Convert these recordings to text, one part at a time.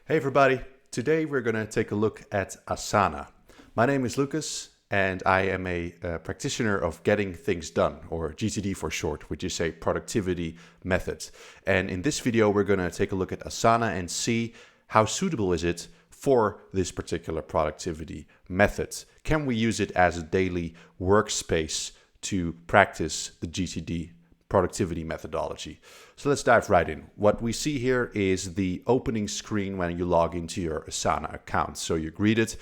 Hey everybody, today we're going to take a look at Asana. My name is Lucas and I am a practitioner of getting things done, or GTD for short, which is a productivity method. And in this video we're going to take a look at Asana and see how suitable is it for this particular productivity method. Can we use it as a daily workspace to practice the GTD productivity methodology? So let's dive right in. What we see here is the opening screen when you log into your Asana account. So you're greeted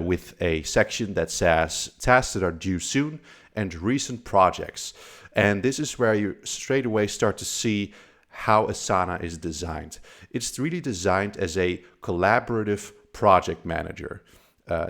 with a section that says tasks that are due soon and recent projects. And this is where you straight away start to see how Asana is designed. It's really designed as a collaborative project manager.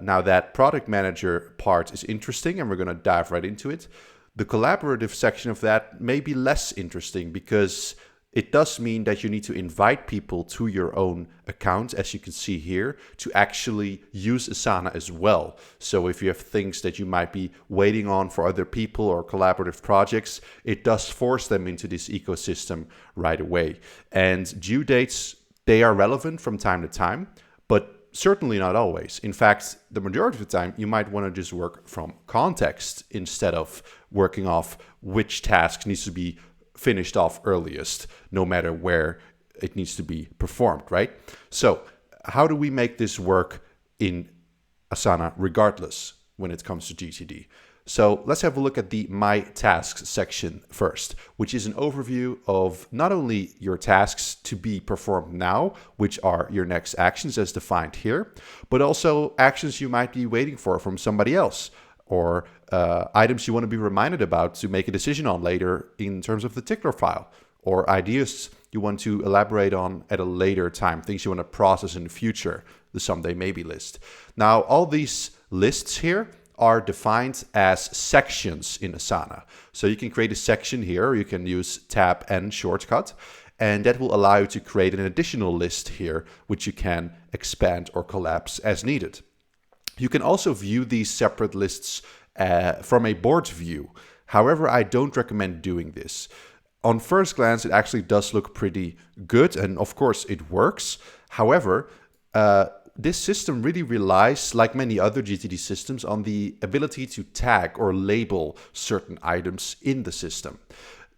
Now that product manager part is interesting and we're going to dive right into it. The collaborative section of that may be less interesting because it does mean that you need to invite people to your own account, as you can see here, to actually use Asana as well. So if you have things that you might be waiting on for other people or collaborative projects, it does force them into this ecosystem right away. And due dates, they are relevant from time to time, but certainly not always. In fact, the majority of the time, you might want to just work from context instead of working off which task needs to be finished off earliest, no matter where it needs to be performed, right? So how do we make this work in Asana regardless when it comes to GTD? So let's have a look at the My Tasks section first, which is an overview of not only your tasks to be performed now, which are your next actions as defined here, but also actions you might be waiting for from somebody else, or items you want to be reminded about to make a decision on later in terms of the tickler file, or ideas you want to elaborate on at a later time, things you want to process in the future, the someday maybe list. Now, all these lists here are defined as sections in Asana. So you can create a section here, or you can use Tab N shortcut, and that will allow you to create an additional list here, which you can expand or collapse as needed. You can also view these separate lists from a board view. However, I don't recommend doing this. On first glance, it actually does look pretty good, and of course it works. However, this system really relies, like many other GTD systems, on the ability to tag or label certain items in the system.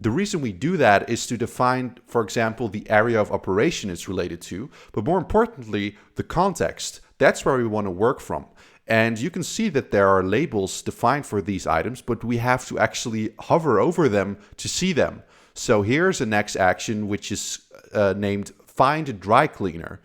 The reason we do that is to define, for example, the area of operation it's related to, but more importantly, the context. That's where we want to work from. And you can see that there are labels defined for these items, but we have to actually hover over them to see them. So here's a next action, which is named Find a Dry Cleaner.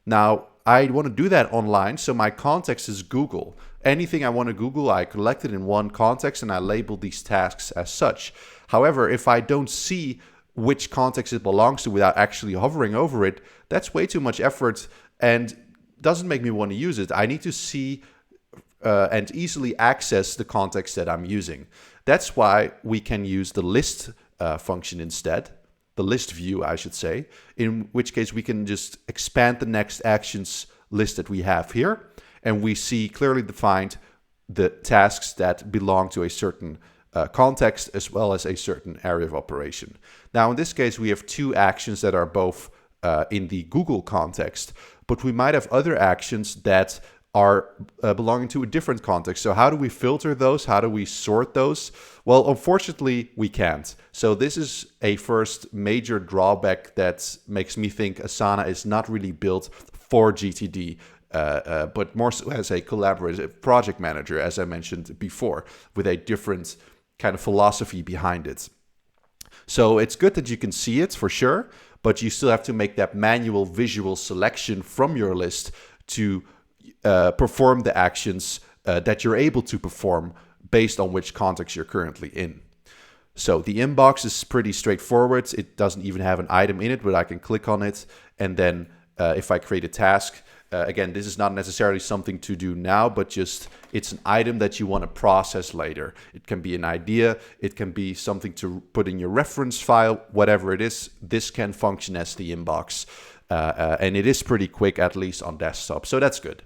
Now, I want to do that online, so my context is Google. Anything I want to Google, I collect it in one context and I label these tasks as such. However, if I don't see which context it belongs to without actually hovering over it, that's way too much effort and doesn't make me want to use it. I need to see and easily access the context that I'm using. That's why we can use the list function instead. The list view, I should say, in which case we can just expand the next actions list that we have here, and we see clearly defined the tasks that belong to a certain context as well as a certain area of operation. Now, in this case, we have two actions that are both in the Google context, but we might have other actions that are belonging to a different context. So how do we filter those? How do we sort those? Well, unfortunately, we can't. So this is a first major drawback that makes me think Asana is not really built for GTD, but more so as a collaborative project manager, as I mentioned before, with a different kind of philosophy behind it. So it's good that you can see it for sure, but you still have to make that manual visual selection from your list to perform the actions that you're able to perform based on which context you're currently in. So the inbox is pretty straightforward. It doesn't even have an item in it, but I can click on it. And then if I create a task, again, this is not necessarily something to do now, but just it's an item that you want to process later. It can be an idea. It can be something to put in your reference file, whatever it is. This can function as the inbox. And it is pretty quick, at least on desktop. So that's good.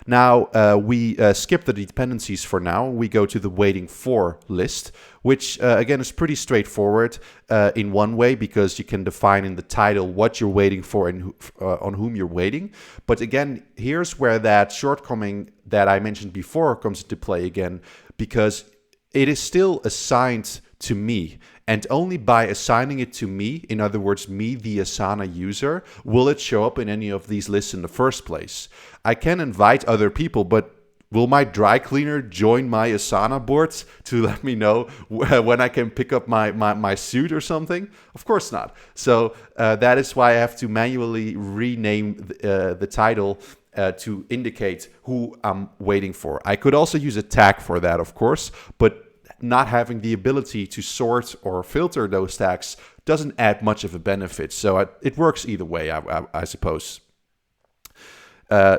Now, we skip the dependencies for now. We go to the waiting for list, which again is pretty straightforward in one way, because you can define in the title what you're waiting for and on whom you're waiting. But again, here's where that shortcoming that I mentioned before comes into play again, because it is still assigned to me. And only by assigning it to me, in other words, me, the Asana user, will it show up in any of these lists in the first place. I can invite other people, but will my dry cleaner join my Asana boards to let me know when I can pick up my suit or something? Of course not. So that is why I have to manually rename the title to indicate who I'm waiting for. I could also use a tag for that, of course, but not having the ability to sort or filter those tags doesn't add much of a benefit. So it works either way, I suppose.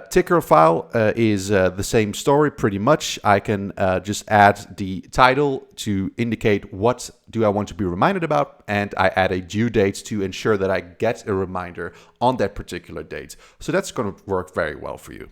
Ticker file is the same story pretty much. I can just add the title to indicate what do I want to be reminded about, and I add a due date to ensure that I get a reminder on that particular date. So that's going to work very well for you.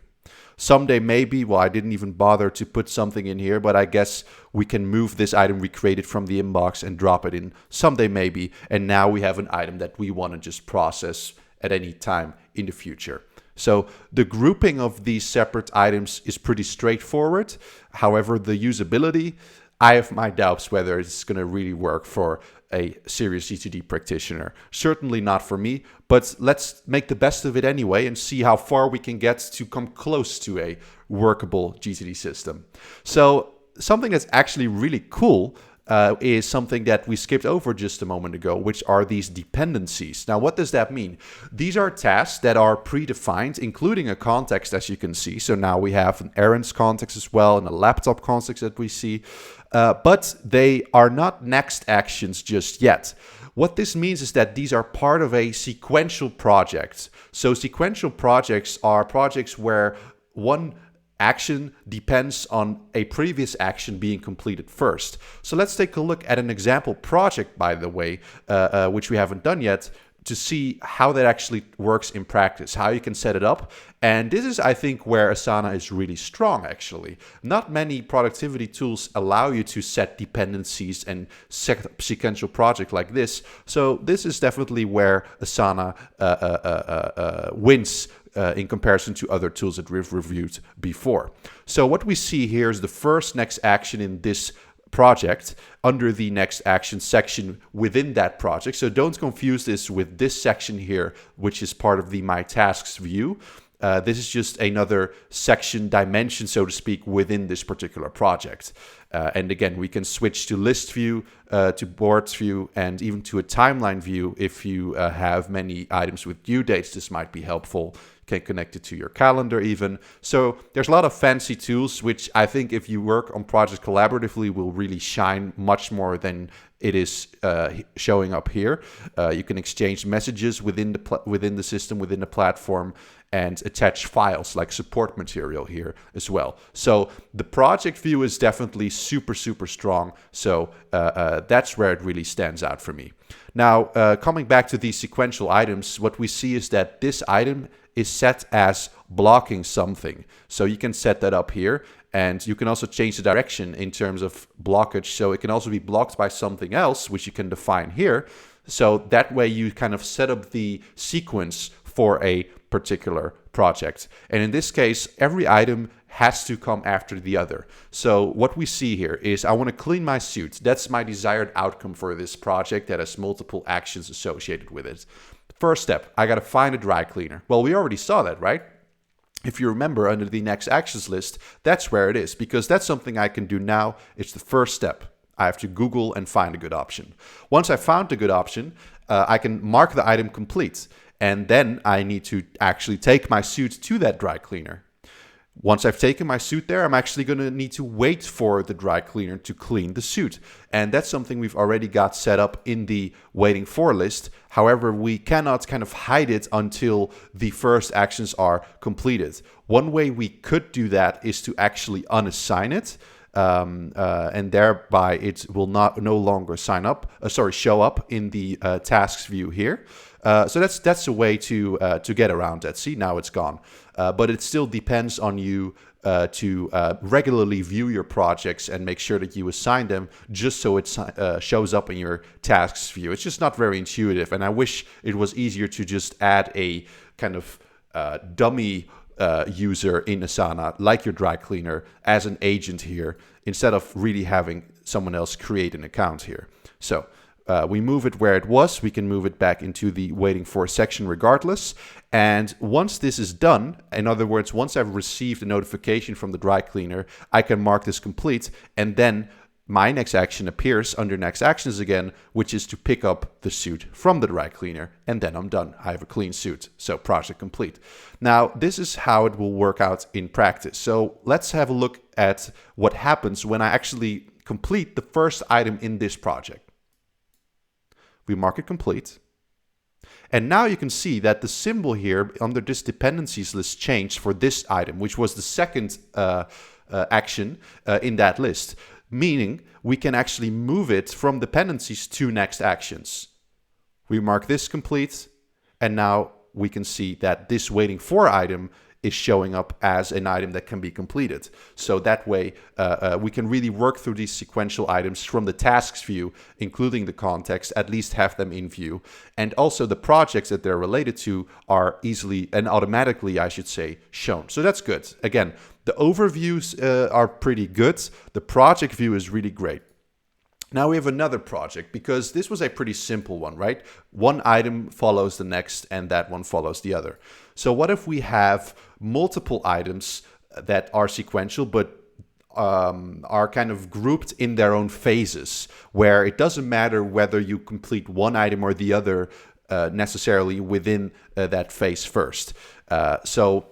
Someday maybe, well, I didn't even bother to put something in here, but I guess we can move this item we created from the inbox and drop it in someday maybe. And now we have an item that we want to just process at any time in the future. So the grouping of these separate items is pretty straightforward. However, the usability, I have my doubts whether it's going to really work for a serious GTD practitioner. Certainly not for me, but let's make the best of it anyway and see how far we can get to come close to a workable GTD system. So something that's actually really cool is something that we skipped over just a moment ago, which are these dependencies. Now, what does that mean? These are tasks that are predefined, including a context, as you can see. So now we have an errands context as well, and a laptop context that we see. But they are not next actions just yet. What this means is that these are part of a sequential project. So sequential projects are projects where one action depends on a previous action being completed first. So let's take a look at an example project, by the way, which we haven't done yet, to see how that actually works in practice, how you can set it up. And this is, I think, where Asana is really strong, actually. Not many productivity tools allow you to set dependencies and set up sequential project like this. So this is definitely where Asana wins in comparison to other tools that we've reviewed before. So what we see here is the first next action in this project under the next action section within that project. So don't confuse this with this section here, which is part of the My Tasks view. This is just another section dimension, so to speak, within this particular project. And again, we can switch to list view, to boards view, and even to a timeline view. If you have many items with due dates, this might be helpful. Can connect it to your calendar even. So there's a lot of fancy tools, which I think if you work on projects collaboratively will really shine much more than it is showing up here. You can exchange messages within the system, within the platform, and attach files like support material here as well. So the project view is definitely super, super strong. So that's where it really stands out for me. Now, coming back to these sequential items, what we see is that this item is set as blocking something. So you can set that up here, and you can also change the direction in terms of blockage. So it can also be blocked by something else, which you can define here. So that way you kind of set up the sequence for a particular project. And in this case, every item has to come after the other. So what we see here is I want to clean my suit. That's my desired outcome for this project that has multiple actions associated with it. First step, I got to find a dry cleaner. Well, we already saw that, right? If you remember under the next actions list, that's where it is, because that's something I can do now. It's the first step. I have to Google and find a good option. Once I found a good option, I can mark the item complete. And then I need to actually take my suit to that dry cleaner. Once I've taken my suit there, I'm actually going to need to wait for the dry cleaner to clean the suit. And that's something we've already got set up in the waiting for list. However, we cannot kind of hide it until the first actions are completed. One way we could do that is to actually unassign it. And thereby it will no longer show up in the tasks view here. So that's a way to get around that. See, now it's gone. But it still depends on you to regularly view your projects and make sure that you assign them just so it shows up in your tasks view. It's just not very intuitive, and I wish it was easier to just add a kind of dummy user in Asana, like your dry cleaner, as an agent here, instead of really having someone else create an account here. So we move it where it was. We can move it back into the waiting for section regardless. And once this is done, in other words, once I've received a notification from the dry cleaner, I can mark this complete, and then my next action appears under next actions again, which is to pick up the suit from the dry cleaner, and then I'm done. I have a clean suit, so project complete. Now, this is how it will work out in practice. So let's have a look at what happens when I actually complete the first item in this project. We mark it complete. And now you can see that the symbol here under this dependencies list changed for this item, which was the second action in that list. Meaning we can actually move it from dependencies to next actions. We mark this complete, and now we can see that this waiting for item is showing up as an item that can be completed. So that way we can really work through these sequential items from the tasks view, including the context, at least have them in view. And also the projects that they're related to are easily and automatically, I should say, shown. So that's good. Again, the overviews are pretty good. The project view is really great. Now we have another project, because this was a pretty simple one, right? One item follows the next and that one follows the other. So what if we have multiple items that are sequential but are kind of grouped in their own phases, where it doesn't matter whether you complete one item or the other necessarily within that phase first. So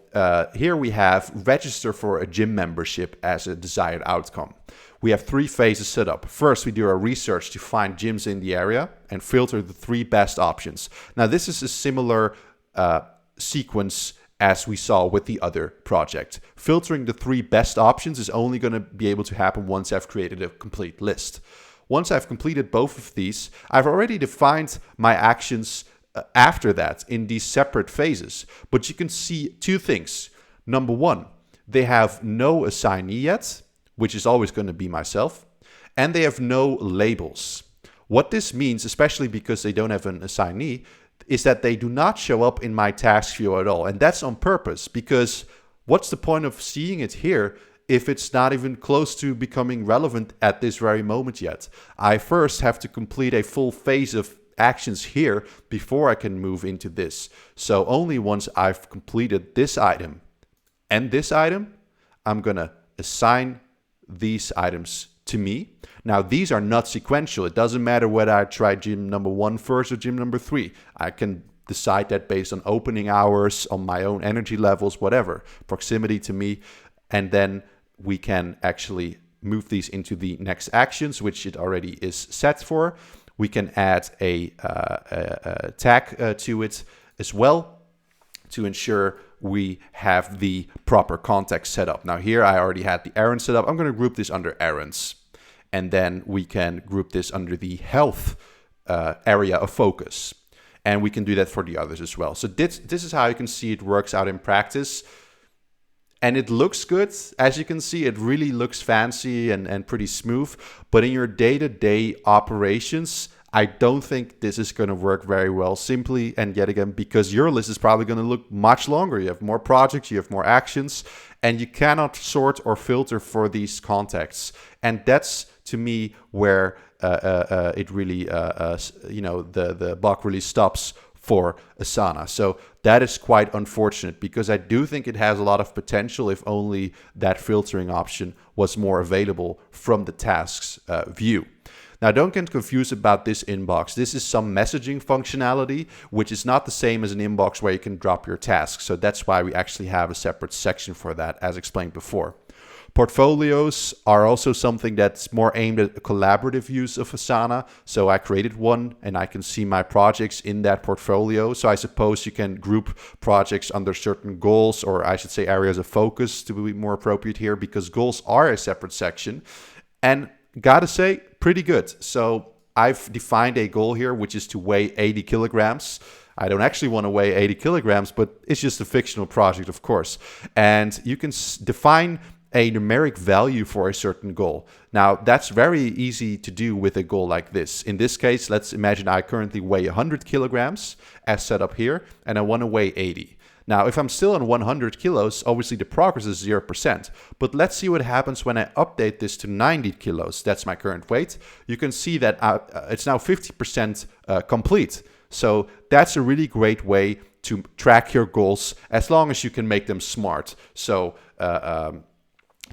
here we have register for a gym membership as a desired outcome. We have 3 phases set up. First, we do our research to find gyms in the area and filter the 3 best options. Now, this is a similar sequence as we saw with the other project. Filtering the 3 best options is only going to be able to happen once I've created a complete list. Once I've completed both of these, I've already defined my actions after that in these separate phases. But you can see 2 things. Number 1, they have no assignee yet, which is always going to be myself, and they have no labels. What this means, especially because they don't have an assignee, is that they do not show up in my task view at all. And that's on purpose, because what's the point of seeing it here if it's not even close to becoming relevant at this very moment yet? I first have to complete a full phase of actions here before I can move into this. So only once I've completed this item and this item, I'm going to assign these items to me. Now, these are not sequential. It doesn't matter whether I try gym number 1 first or gym number 3. I can decide that based on opening hours, on my own energy levels, whatever, proximity to me. And then we can actually move these into the next actions, which it already is set for. We can add a tag to it as well to ensure we have the proper context set up. Now here I already had the errand set up. I'm going to group this under errands. And then we can group this under the health area of focus. And we can do that for the others as well. So this is how you can see it works out in practice. And it looks good. As you can see, it really looks fancy and pretty smooth. But in your day-to-day operations, I don't think this is going to work very well, simply and yet again because your list is probably going to look much longer. You have more projects, you have more actions, and you cannot sort or filter for these contexts. And that's, to me, where it really, the buck really stops for Asana. So that is quite unfortunate, because I do think it has a lot of potential if only that filtering option was more available from the tasks view. Now, don't get confused about this inbox. This is some messaging functionality, which is not the same as an inbox where you can drop your tasks. So that's why we actually have a separate section for that, as explained before. Portfolios are also something that's more aimed at a collaborative use of Asana. So I created one and I can see my projects in that portfolio. So I suppose you can group projects under certain goals, or I should say areas of focus to be more appropriate here, because goals are a separate section. And gotta say, pretty good. So I've defined a goal here, which is to weigh 80 kilograms. I don't actually want to weigh 80 kilograms, but it's just a fictional project, of course. And you can define a numeric value for a certain goal. Now, that's very easy to do with a goal like this. In this case, let's imagine I currently weigh 100 kilograms as set up here, and I want to weigh 80. Now, if I'm still on 100 kilos, obviously the progress is 0%. But let's see what happens when I update this to 90 kilos. That's my current weight. You can see that it's now 50% complete. So that's a really great way to track your goals as long as you can make them smart. So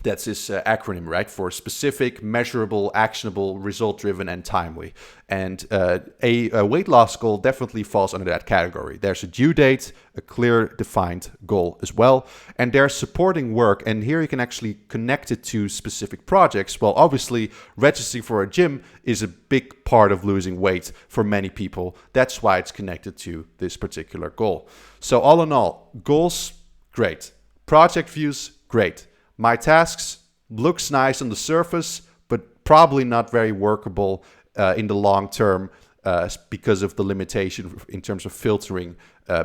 that's this acronym, right? For specific, measurable, actionable, result-driven, and timely. And a weight loss goal definitely falls under that category. There's a due date, a clear, defined goal as well. And there's supporting work. And here you can actually connect it to specific projects. Well, obviously, registering for a gym is a big part of losing weight for many people. That's why it's connected to this particular goal. So all in all, goals, great. Project views, great. My tasks looks nice on the surface, but probably not very workable in the long term because of the limitation in terms of filtering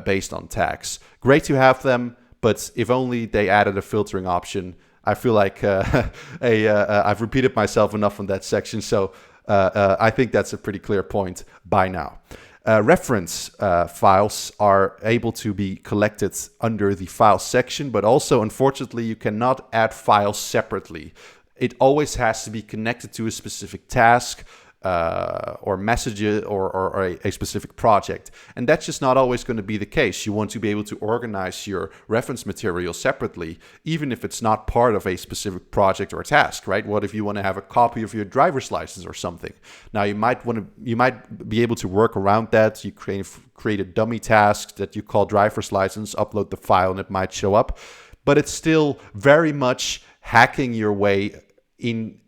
based on tags. Great to have them, but if only they added a filtering option. I feel like I've repeated myself enough on that section, so I think that's a pretty clear point by now. Reference files are able to be collected under the file section, but also, unfortunately, you cannot add files separately. It always has to be connected to a specific task or messages or a specific project. And that's just not always going to be the case. You want to be able to organize your reference material separately, even if it's not part of a specific project or task, right? What if you want to have a copy of your driver's license or something? Now, you might be able to work around that. You create a dummy task that you call driver's license, upload the file, and it might show up. But it's still very much hacking your way in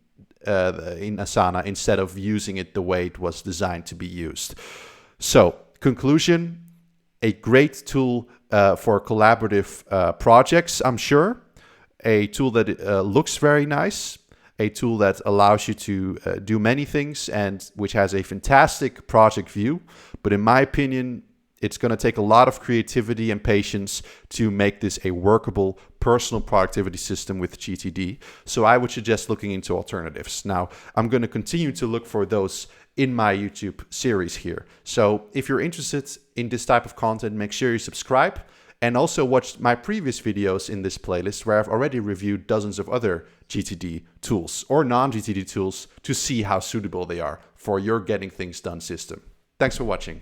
Asana instead of using it the way it was designed to be used. So, conclusion, a great tool for collaborative projects, I'm sure. A tool that looks very nice. A tool that allows you to do many things and which has a fantastic project view. But in my opinion, it's going to take a lot of creativity and patience to make this a workable personal productivity system with GTD. So I would suggest looking into alternatives. Now, I'm going to continue to look for those in my YouTube series here. So if you're interested in this type of content, make sure you subscribe and also watch my previous videos in this playlist where I've already reviewed dozens of other GTD tools or non-GTD tools to see how suitable they are for your getting things done system. Thanks for watching.